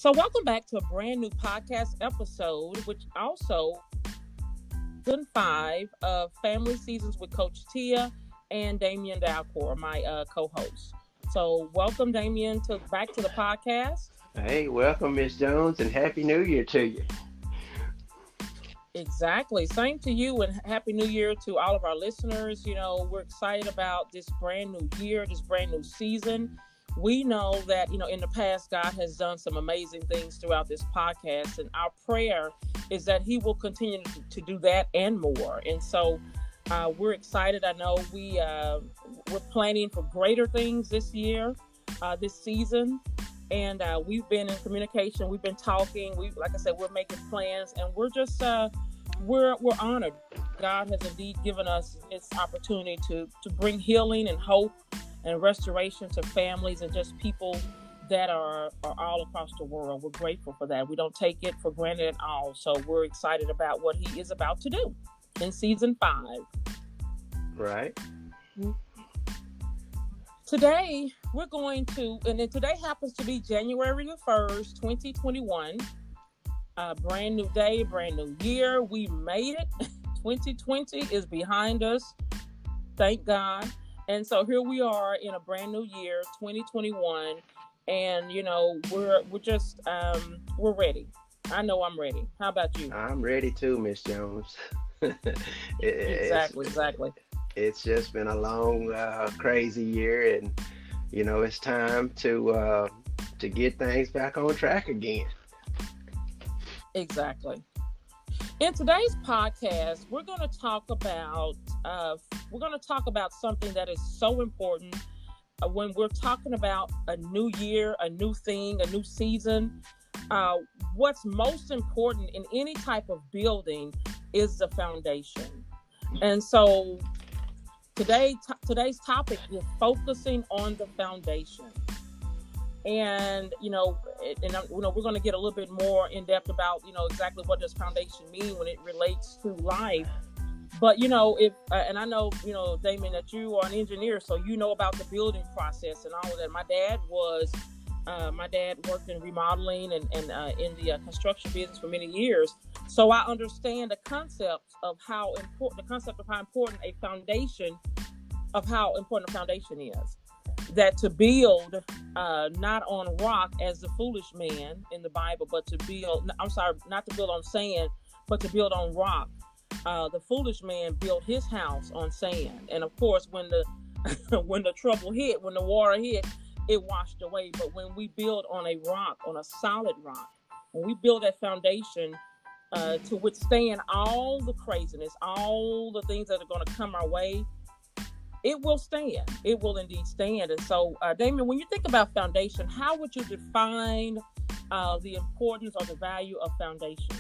So, welcome back to a brand new podcast episode, which also season 5 of Family Seasons with Coach Tia and Damian Dalcour, my co-host. So, welcome, Damian, back to the podcast. Hey, welcome, Miss Jones, and Happy New Year to you. Exactly. Same to you, and Happy New Year to all of our listeners. We're excited about this brand new year, this brand new season. We know that, in the past, God has done some amazing things throughout this podcast, and our prayer is that He will continue to do that and more. And so we're excited. I know we're planning for greater things this year, this season. And we've been in communication. We've been talking. Like I said, we're making plans, and we're just we're honored. God has indeed given us this opportunity to bring healing and hope and restoration to families and just people that are all across the world. We're grateful for that. We don't take it for granted at all. So we're excited about what He is about to do in season 5. Right. Today, we're going to, and then today happens to be January the 1st, 2021. Brand new day, brand new year. We made it. 2020 is behind us. Thank God. And so here we are in a brand new year, 2021. And, we're just, we're ready. I know I'm ready. How about you? I'm ready too, Miss Jones. Exactly. It's just been a long, crazy year, and it's time to get things back on track again. Exactly. In today's podcast, we're going to talk about something that is so important when we're talking about a new year, a new thing, a new season. What's most important in any type of building is the foundation, and so. Today's topic is focusing on the foundation, and we're going to get a little bit more in depth about exactly what does foundation mean when it relates to life. But if and I know Damien, that you are an engineer, so you know about the building process and all of that. My dad worked in remodeling and in the construction business for many years. So I understand the concept of how important a foundation is. That to build not on rock as the foolish man in the Bible, but to build, not to build on sand, but to build on rock. The foolish man built his house on sand. And of course, when the trouble hit, when the water hit, it washed away. But when we build on a rock, on a solid rock, when we build that foundation to withstand all the craziness, all the things that are going to come our way, it will stand. It will indeed stand. And so, Damien, when you think about foundation, how would you define the importance or the value of foundation?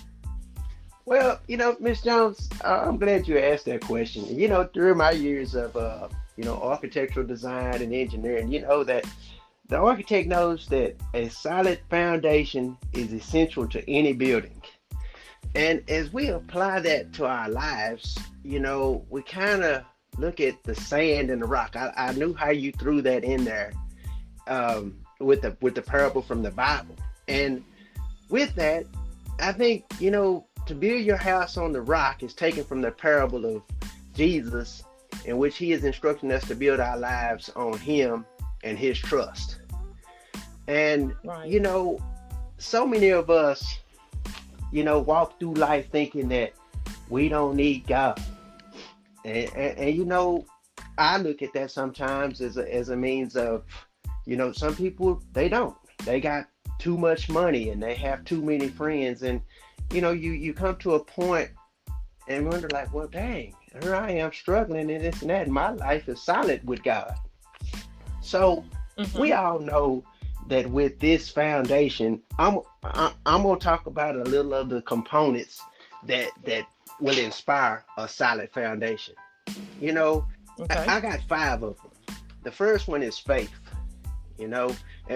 Well, Miss Jones, I'm glad you asked that question. Through my years of architectural design and engineering, that the architect knows that a solid foundation is essential to any building. And as we apply that to our lives, we kind of look at the sand and the rock. I knew how you threw that in there with the parable from the Bible. And with that, I think, to build your house on the rock is taken from the parable of Jesus, in which He is instructing us to build our lives on Him and His trust. And, right. So many of us, walk through life thinking that we don't need God. And I look at that sometimes as a means of, some people, they don't. They got too much money and they have too many friends. And, you come to a point and wonder like, well, dang, here I am struggling and this and that. And my life is solid with God. So we all know that with this foundation, I'm going to talk about a little of the components that will inspire a solid foundation. I got 5 of them. The first one is faith.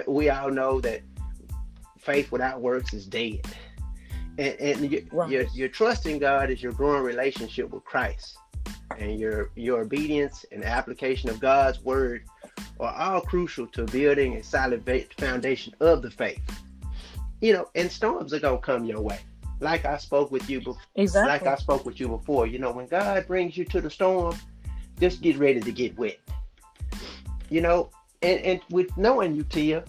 We all know that faith without works is dead. And your trust in God is your growing relationship with Christ. And your obedience and application of God's word are all crucial to building a solid foundation of the faith. and storms are gonna come your way. Like I spoke with you before. Like Exactly. I spoke with you before, when God brings you to the storm, just get ready to get wet. You know, and with knowing you, Tia,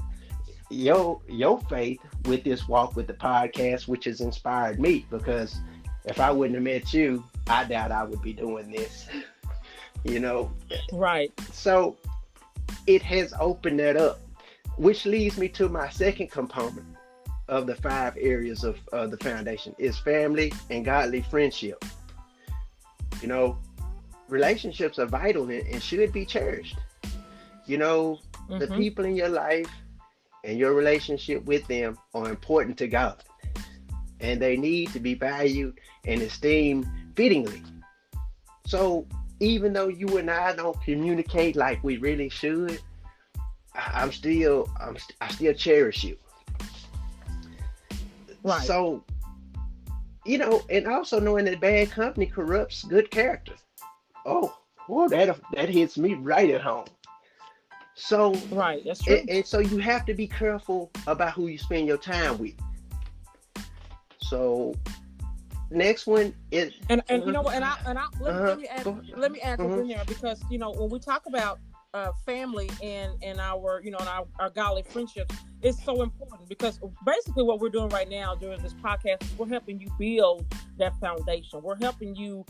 your faith with this walk with the podcast, which has inspired me, because if I wouldn't have met you, I doubt I would be doing this. You know, Right. so it has opened that up, which leads me to my second component of the five areas of the foundation is family and godly friendship. You know, relationships are vital and should be cherished. You know, the Mm-hmm. people in your life and your relationship with them are important to God, and they need to be valued and esteemed fittingly. So even though you and I don't communicate like we really should, I still cherish you. Right. So, and also knowing that bad company corrupts good character. Oh, that hits me right at home. So, Right. That's and, true. and so you have to be careful about who you spend your time with. So, next one is, And you uh know what? And I huh, go, let me add this uh in there, because when we talk about family and our and our godly friendships, it's so important, because basically what we're doing right now during this podcast is we're helping you build that foundation. We're helping you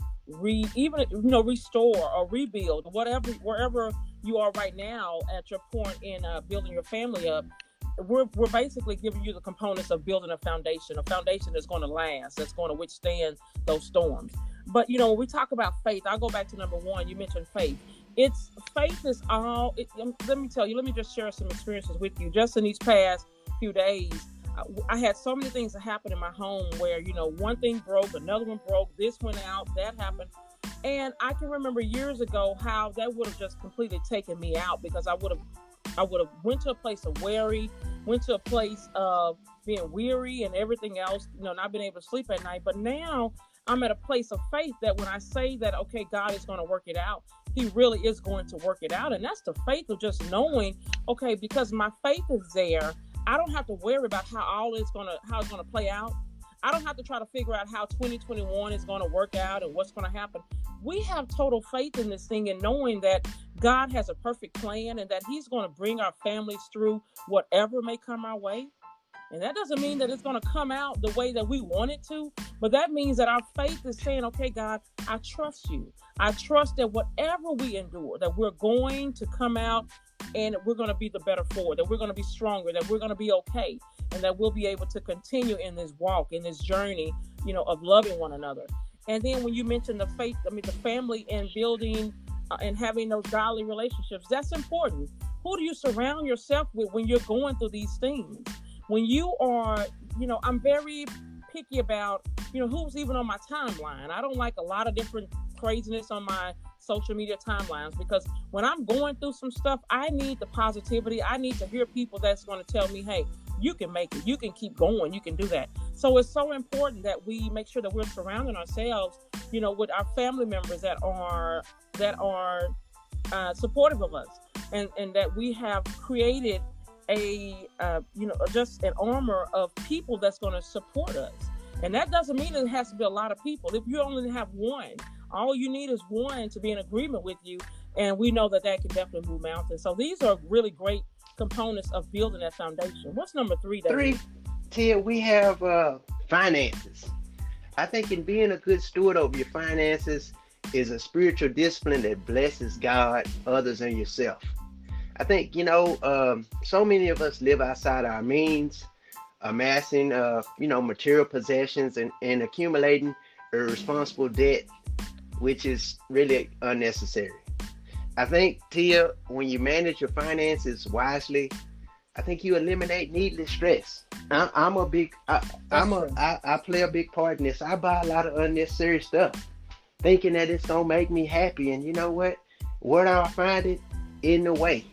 even restore or rebuild whatever wherever you are right now at your point in building your family up. We're basically giving you the components of building a foundation that's going to last, that's going to withstand those storms. But when we talk about faith, I'll go back to number one. You mentioned faith. It's faith is all let me tell you, let me just share some experiences with you just in these past few days. I had so many things that happened in my home where one thing broke, another one broke, this went out, that happened. And I can remember years ago how that would have just completely taken me out, because I would have went to a place of worry, went to a place of being weary and everything else, not being able to sleep at night. But now I'm at a place of faith that when I say that, okay, God is going to work it out, He really is going to work it out. And that's the faith of just knowing, okay, because my faith is there, I don't have to worry about how it's gonna play out. I don't have to try to figure out how 2021 is going to work out and what's going to happen. We have total faith in this thing, and knowing that God has a perfect plan and that He's going to bring our families through whatever may come our way. And that doesn't mean that it's going to come out the way that we want it to, but that means that our faith is saying, okay, God, I trust you. I trust that whatever we endure, that we're going to come out and we're going to be the better for it, that we're going to be stronger, that we're going to be okay, and that we'll be able to continue in this walk, in this journey, of loving one another. And then when you mention the faith, the family and building and having those godly relationships, that's important. Who do you surround yourself with when you're going through these things? When you are, I'm very picky about, who's even on my timeline. I don't like a lot of different craziness on my social media timelines, because when I'm going through some stuff, I need the positivity. I need to hear people that's going to tell me, hey, you can make it, you can keep going, you can do that. So it's so important that we make sure that we're surrounding ourselves, with our family members that are supportive of us, and that we have created just an armor of people that's going to support us. And that doesn't mean it has to be a lot of people. If you only have one, all you need is one to be in agreement with you, and we know that can definitely move mountains. So these are really great components of building that foundation. What's number three, David? three, Tia, we have finances. I think in being a good steward over your finances is a spiritual discipline that blesses God, others, and yourself. I think, so many of us live outside our means, amassing, material possessions and accumulating irresponsible debt, which is really unnecessary. I think, Tia, when you manage your finances wisely, I think you eliminate needless stress. I'm a big, That's true. I play a big part in this. I buy a lot of unnecessary stuff, thinking that it's gonna make me happy. And you know what? Where do I find it? In the way,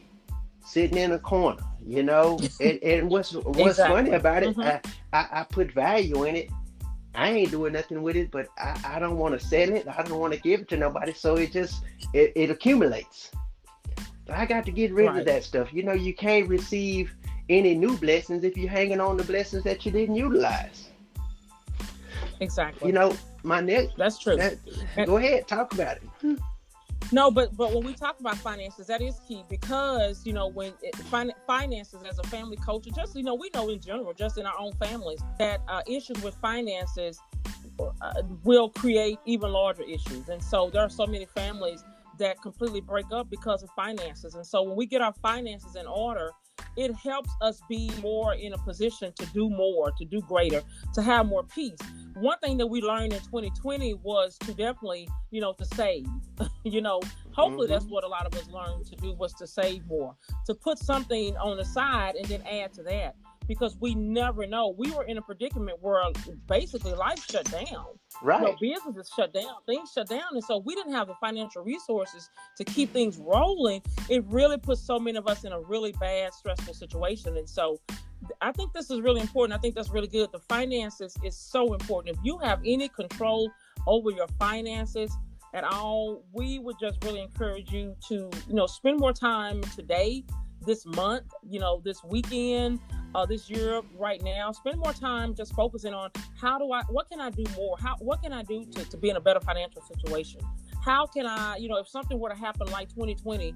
sitting in a corner. And what's funny Exactly. about it? Mm-hmm. I put value in it. I ain't doing nothing with it, but I don't want to sell it. I don't want to give it to nobody. So it accumulates. So I got to get rid of Right. that stuff. You can't receive any new blessings if you're hanging on the blessings that you didn't utilize. You Exactly. know, my next That's true. that And go ahead, talk about it. no, but when we talk about finances, that is key because when finances as a family culture, just we know in general, just in our own families, that issues with finances will create even larger issues. And so there are so many families that completely break up because of finances. And so when we get our finances in order, it helps us be more in a position to do more, to do greater, to have more peace. One thing that we learned in 2020 was to definitely, to save. you know, Hopefully that's Hmm. what a lot of us learned to do, was to save more, to put something on the side and then add to that. Because we never know. We were in a predicament where basically life shut down. Right. Businesses shut down, things shut down. And so we didn't have the financial resources to keep things rolling. It really put so many of us in a really bad, stressful situation. And so I think this is really important. I think that's really good. The finances is so important. If you have any control over your finances at all, we would just really encourage you to, spend more time today, this month, this weekend, this year, right now. Spend more time just focusing on what can I do more? What can I do to be in a better financial situation? How can I, if something were to happen like 2020,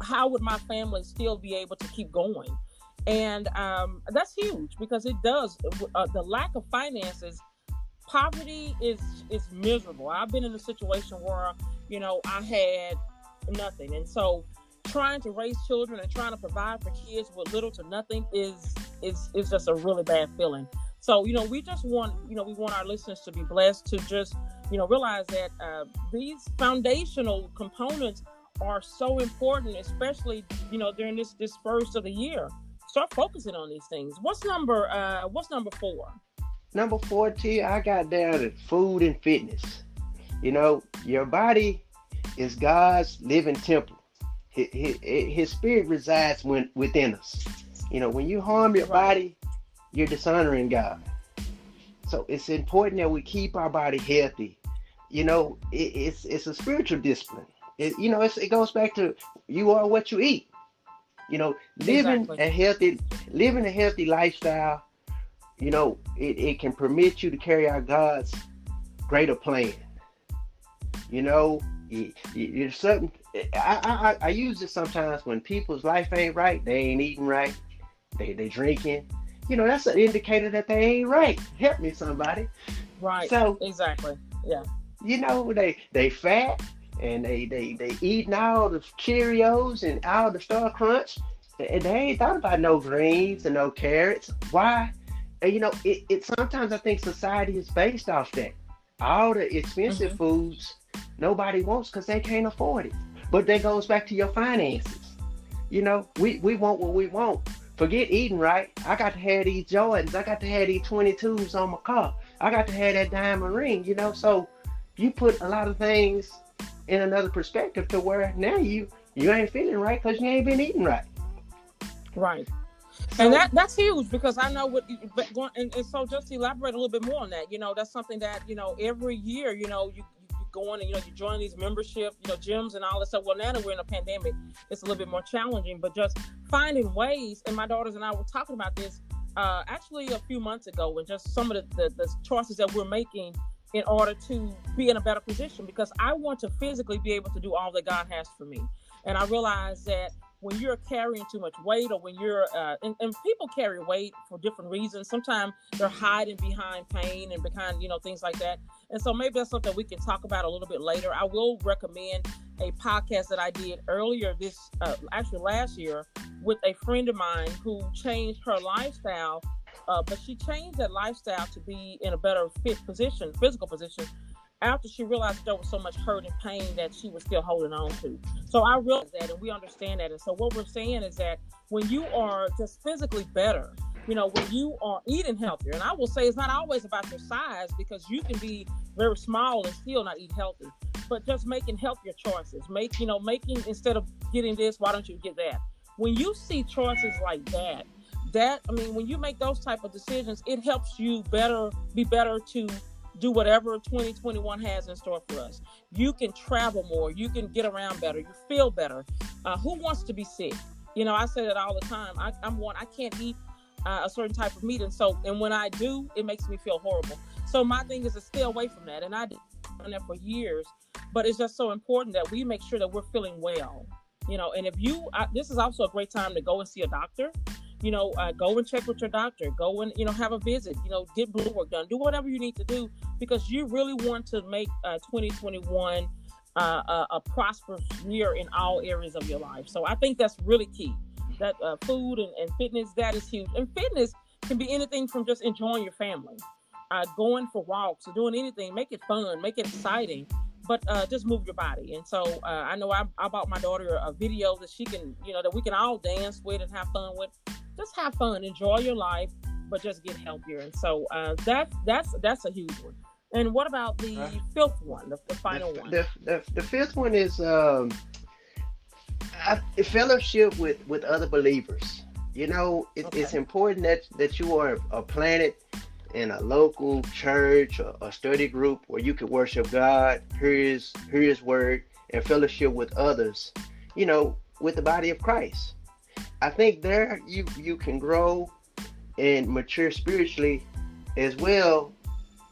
how would my family still be able to keep going? And that's huge because it does. The lack of finances, poverty is miserable. I've been in a situation where I had nothing, and so trying to raise children and trying to provide for kids with little to nothing is just a really bad feeling. So we just want we want our listeners to be blessed to just realize that these foundational components are so important, especially during this first of the year. Start focusing on these things. What's number 4? Number 40, I got down to food and fitness. Your body is God's living temple. His spirit resides within us. When you harm your Right. body, you're dishonoring God. So it's important that we keep our body healthy. It's a spiritual discipline. It goes back to you are what you eat. Living Exactly. a healthy lifestyle. It can permit you to carry out God's greater plan. It's certain. I use this sometimes when people's life ain't right. They ain't eating right. They drinking. That's an indicator that they ain't right. Help me, somebody. Right. So Exactly. Yeah. they fat and they eating all the Cheerios and all the Star Crunch. And they ain't thought about no greens and no carrots. Why? And it sometimes I think society is based off that. All the expensive Hmm. foods nobody wants because they can't afford it. But that goes back to your finances. We want what we want. Forget eating right. I got to have these Jordans. I got to have these 22s on my car. I got to have that diamond ring. So you put a lot of things in another perspective to where now you ain't feeling right because you ain't been eating right. Right. And So that's huge because I know but and so just to elaborate a little bit more on that, that's something that, every year, you go on and, you join these membership, gyms and all this stuff. Well, now that we're in a pandemic, it's a little bit more challenging, but just finding ways. And my daughters and I were talking about this, actually a few months ago, and just some of the choices that we're making in order to be in a better position, because I want to physically be able to do all that God has for me. And I realize that when you're carrying too much weight, or when you're and people carry weight for different reasons. Sometimes they're hiding behind pain and behind things like that. And so maybe that's something we can talk about a little bit later. I will recommend a podcast that I did earlier actually last year, with a friend of mine who changed her lifestyle, but she changed that lifestyle to be in a better physical position, after she realized there was so much hurt and pain that she was still holding on to. So I realized that, and we understand that. And so what we're saying is that when you are just physically better, when you are eating healthier, and I will say it's not always about your size, because you can be very small and still not eat healthy, but just making healthier choices, making, instead of getting this, why don't you get that? When you see choices like when you make those type of decisions, it helps you be better to do whatever 2021 has in store for us. You can travel more. You can get around better. You feel better. Who wants to be sick? I say that all the time. I'm one. I can't eat a certain type of meat, and when I do, it makes me feel horrible. So my thing is to stay away from that, and I did that for years. But it's just so important that we make sure that we're feeling well. And if this is also a great time to go and see a doctor. Go and check with your doctor. Go and have a visit. Get blood work done. Do whatever you need to do because you really want to make 2021 a prosperous year in all areas of your life. So I think that's really key. That food and fitness, that is huge. And fitness can be anything from just enjoying your family, going for walks, or doing anything. Make it fun, make it exciting, but just move your body. And so I know I bought my daughter a video that she can, that we can all dance with and have fun with. Just have fun, enjoy your life, but just get healthier. And so that's a huge one. And what about the fifth one, the final one? The fifth one is fellowship with other believers. It's important that you are planted in a local church or a study group where you can worship God, hear His word, and fellowship with others. With the body of Christ. I think there you can grow and mature spiritually, as well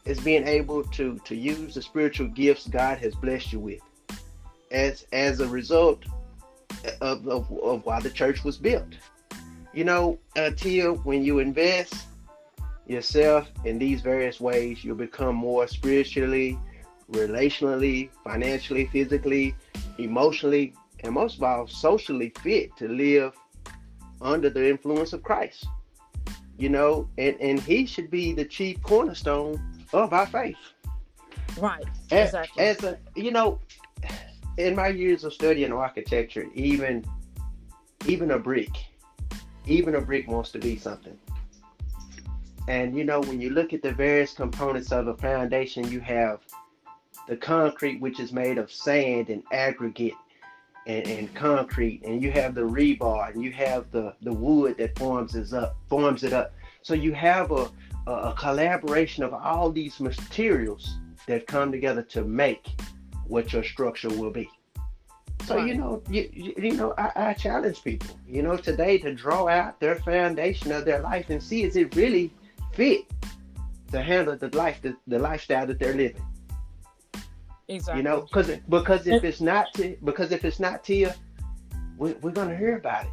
as being able to use the spiritual gifts God has blessed you with, as a result of why the church was built. Until when you invest yourself in these various ways, you'll become more spiritually, relationally, financially, physically, emotionally, and most of all, socially fit to live under the influence of Christ. And He should be the chief cornerstone of our faith. Right. Exactly. In my years of studying architecture, even a brick wants to be something. And when you look at the various components of a foundation, you have the concrete, which is made of sand and aggregate and concrete, and you have the rebar, and you have the wood that forms it up. So you have a collaboration of all these materials that come together to make what your structure will be. So right. I challenge people, today to draw out their foundation of their life and see, is it really fit to handle the lifestyle that they're living. Exactly. Because if it's not to you, we're gonna hear about it.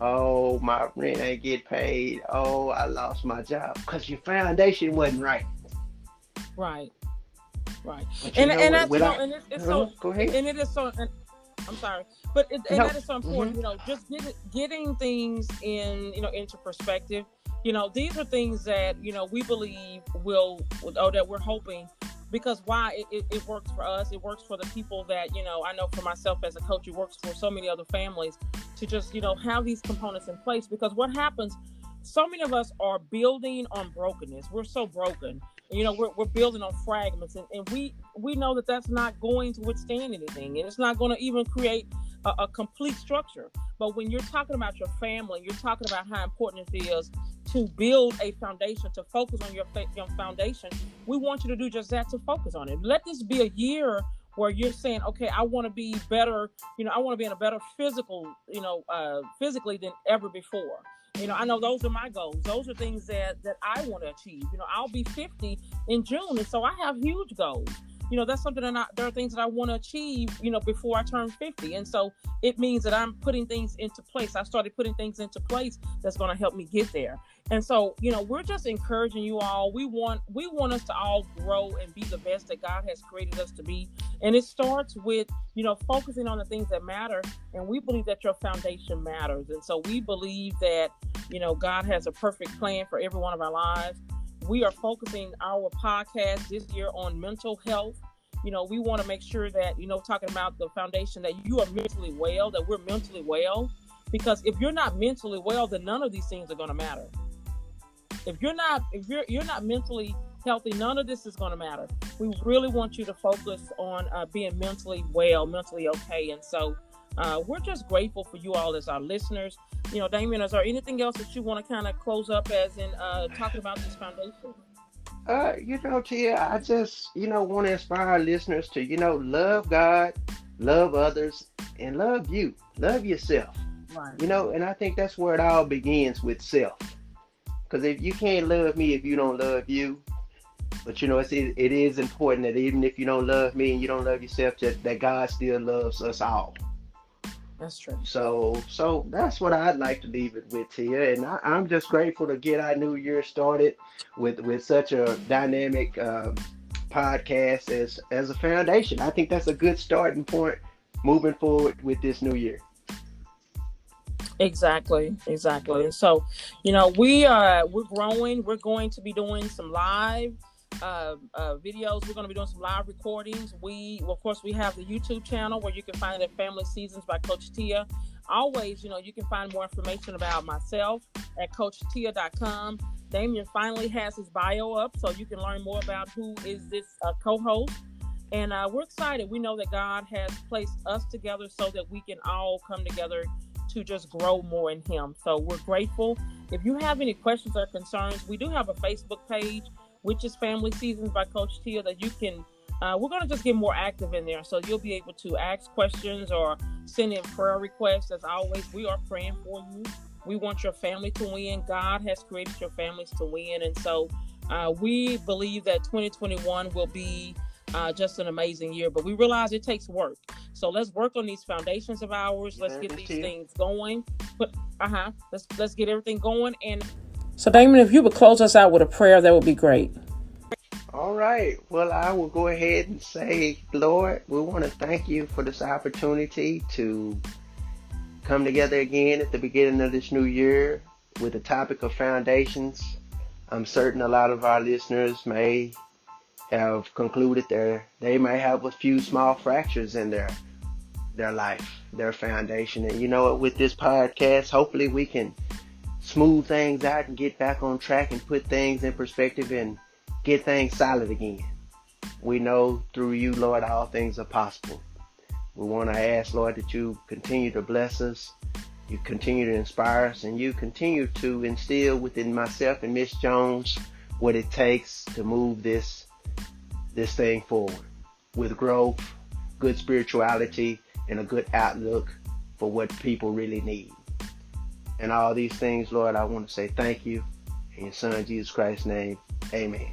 Oh, my rent ain't get paid. Oh, I lost my job because your foundation wasn't right. Right. But and it's so. Go ahead. And it is so. And, I'm sorry, but that is so important. Mm-hmm. Just getting things into perspective. These are things that we believe that we're hoping. Because why it works for us, it works for the people that, I know for myself as a coach, it works for so many other families to just, have these components in place. Because what happens, so many of us are building on brokenness. We're so broken. We're building on fragments. And we know that that's not going to withstand anything. And it's not going to even create a complete structure. But when you're talking about your family, you're talking about how important it is to build a foundation, to focus on your foundation. We want you to do just that, to focus on it. Let this be a year where you're saying, okay, I want to be better. I want to be in a better physically than ever before. I know those are my goals. Those are things that I want to achieve. I'll be 50 in June, and so I have huge goals. That's something there are things that I want to achieve, before I turn 50. And so it means that I'm putting things into place. I started putting things into place that's going to help me get there. And so, we're just encouraging you all. We want us to all grow and be the best that God has created us to be. And it starts with, focusing on the things that matter. And we believe that your foundation matters. And so we believe that, God has a perfect plan for every one of our lives. We are focusing our podcast this year on mental health. We want to make sure that, talking about the foundation, that you are mentally well, that we're mentally well. Because if you're not mentally well, then none of these things are going to matter. If you're not mentally healthy, none of this is going to matter. We really want you to focus on being mentally well, mentally okay. And so we're just grateful for you all as our listeners. Damien, is there anything else that you want to kind of close up as in talking about this foundation? Tia, I just, want to inspire our listeners to, love God, love others, and love you. Love yourself. Right. And I think that's where it all begins with self. Because if you can't love me if you don't love you, but it is important that even if you don't love me and you don't love yourself, that God still loves us all. That's true. So that's what I'd like to leave it with to you. And I'm just grateful to get our new year started with such a dynamic podcast as a foundation. I think that's a good starting point moving forward with this new year. Exactly, exactly. And so, we're growing. We're going to be doing some live videos. We're going to be doing some live recordings. Of course, we have the YouTube channel where you can find it, Family Seasons by Coach Tia. Always, you can find more information about myself at CoachTia.com. Damien finally has his bio up, so you can learn more about who is this co-host. And we're excited. We know that God has placed us together so that we can all come together to just grow more in Him. So we're grateful. If you have any questions or concerns, we do have a Facebook page, which is Family Seasons by Coach Tia, that you can, we're going to just get more active in there. So you'll be able to ask questions or send in prayer requests. As always, we are praying for you. We want your family to win. God has created your families to win. And so we believe that 2021 will be just an amazing year, but we realize it takes work. So let's work on these foundations of ours. Let's get these things going. But let's get everything going. And so, Damon, if you would close us out with a prayer, that would be great. All right. Well, I will go ahead and say, Lord, we want to thank you for this opportunity to come together again at the beginning of this new year with the topic of foundations. I'm certain a lot of our listeners may have concluded they may have a few small fractures in their life, their foundation. And with this podcast, hopefully we can smooth things out and get back on track and put things in perspective and get things solid again. We know through you, Lord, all things are possible. We want to ask, Lord, that you continue to bless us, you continue to inspire us, and you continue to instill within myself and Miss Jones what it takes to move this thing forward with growth, good spirituality, and a good outlook for what people really need. And all these things, Lord, I want to say thank you. In your Son, Jesus Christ's name, amen.